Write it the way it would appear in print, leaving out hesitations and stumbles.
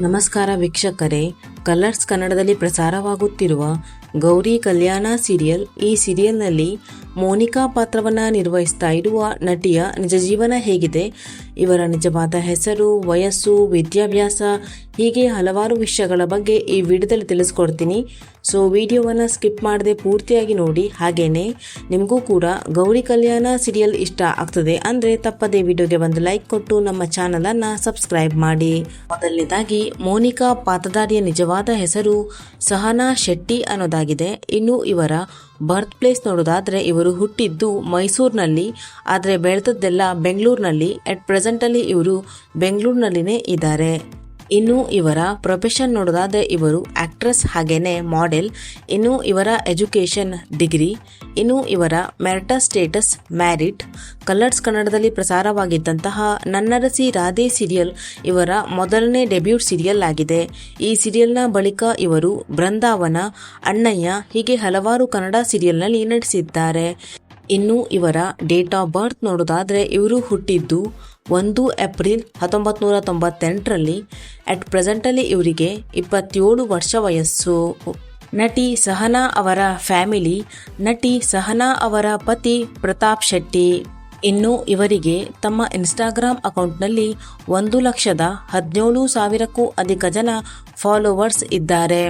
ನಮಸ್ಕಾರ ವೀಕ್ಷಕರೇ, ಕಲರ್ಸ್ ಕನ್ನಡದಲ್ಲಿ ಪ್ರಸಾರವಾಗುತ್ತಿರುವ ಗೌರಿ ಕಲ್ಯಾಣ ಸೀರಿಯಲ್. ಈ ಸೀರಿಯಲ್ನಲ್ಲಿ ಮೋನಿಕಾ ಪಾತ್ರವನ್ನು ನಿರ್ವಹಿಸ್ತಾ ಇರುವ ನಟಿಯ ನಿಜ ಜೀವನ ಹೇಗಿದೆ, ಇವರ ನಿಜವಾದ ಹೆಸರು, ವಯಸ್ಸು, ವಿದ್ಯಾಭ್ಯಾಸ ಹೀಗೆ ಹಲವಾರು ವಿಷಯಗಳ ಬಗ್ಗೆ ಈ ವಿಡಿಯೋದಲ್ಲಿ ತಿಳಿಸ್ಕೊಡ್ತೀನಿ. ಸೊ ವಿಡಿಯೋವನ್ನು ಸ್ಕಿಪ್ ಮಾಡದೆ ಪೂರ್ತಿಯಾಗಿ ನೋಡಿ. ಹಾಗೇನೆ ನಿಮಗೂ ಕೂಡ ಗೌರಿ ಕಲ್ಯಾಣ ಸೀರಿಯಲ್ ಇಷ್ಟ ಆಗ್ತದೆ ಅಂದರೆ ತಪ್ಪದೇ ವಿಡಿಯೋಗೆ ಒಂದು ಲೈಕ್ ಕೊಟ್ಟು ನಮ್ಮ ಚಾನಲನ್ನು ಸಬ್ಸ್ಕ್ರೈಬ್ ಮಾಡಿ. ಮೊದಲನೇದಾಗಿ ಮೋನಿಕಾ ಪಾತ್ರಧಾರಿಯ ನಿಜವಾದ ಹೆಸರು ಸಹನಾ ಶೆಟ್ಟಿ ಅನ್ನೋದಾಗಿದೆ. ಇನ್ನು ಇವರ ಬರ್ತ್ ಪ್ಲೇಸ್ ನೋಡೋದಾದ್ರೆ ಇವರು ಹುಟ್ಟಿದ್ದು ಮೈಸೂರಿನಲ್ಲಿ, ಆದರೆ ಬೆಳೆದದ್ದೆಲ್ಲ ಬೆಂಗಳೂರಿನಲ್ಲಿ. ಅಟ್ ಪ್ರೆಸೆಂಟಲ್ಲಿ ಇವರು ಬೆಂಗಳೂರಿನಲ್ಲಿನೇ ಇದ್ದಾರೆ. ಇನ್ನು ಇವರ ಪ್ರೊಫೆಷನ್ ನೋಡೋದಾದ್ರೆ ಇವರು ಆಕ್ಟ್ರೆಸ್ ಹಾಗೇನೆ ಮಾಡೆಲ್. ಇನ್ನು ಇವರ ಎಜುಕೇಷನ್ ಡಿಗ್ರಿ. ಇನ್ನು ಇವರ ಮ್ಯಾರಿಟಲ್ ಸ್ಟೇಟಸ್ ಮ್ಯಾರಿಡ್. ಕಲರ್ಸ್ ಕನ್ನಡದಲ್ಲಿ ಪ್ರಸಾರವಾಗಿದ್ದಂತಹ ನನ್ನರಸಿ ರಾಧೆ ಸೀರಿಯಲ್ ಇವರ ಮೊದಲನೇ ಡೆಬ್ಯೂಟ್ ಸೀರಿಯಲ್ ಆಗಿದೆ. ಈ ಸೀರಿಯಲ್ನ ಬಳಿಕ ಇವರು ಬೃಂದಾವನ, ಅಣ್ಣಯ್ಯ ಹೀಗೆ ಹಲವಾರು ಕನ್ನಡ ಸೀರಿಯಲ್ನಲ್ಲಿ ನಟಿಸಿದ್ದಾರೆ. ಇನ್ನು ಇವರ ಡೇಟ್ ಆಫ್ ಬರ್ತ್ ನೋಡೋದಾದ್ರೆ ಇವರು ಹುಟ್ಟಿದ್ದು 1 ಏಪ್ರಿಲ್ 1998ರಲ್ಲಿ. ಅಟ್ ಪ್ರೆಸೆಂಟಲ್ಲಿ ಇವರಿಗೆ 27 ವರ್ಷ ವಯಸ್ಸು. ನಟಿ ಸಹನಾ ಅವರ ಫ್ಯಾಮಿಲಿ. ನಟಿ ಸಹನಾ ಅವರ ಪತಿ ಪ್ರತಾಪ್ ಶೆಟ್ಟಿ. ಇನ್ನು ಇವರಿಗೆ ತಮ್ಮ ಇನ್ಸ್ಟಾಗ್ರಾಮ್ ಅಕೌಂಟ್ನಲ್ಲಿ 1,17,000ಕ್ಕೂ ಅಧಿಕ ಜನ ಫಾಲೋವರ್ಸ್ ಇದ್ದಾರೆ.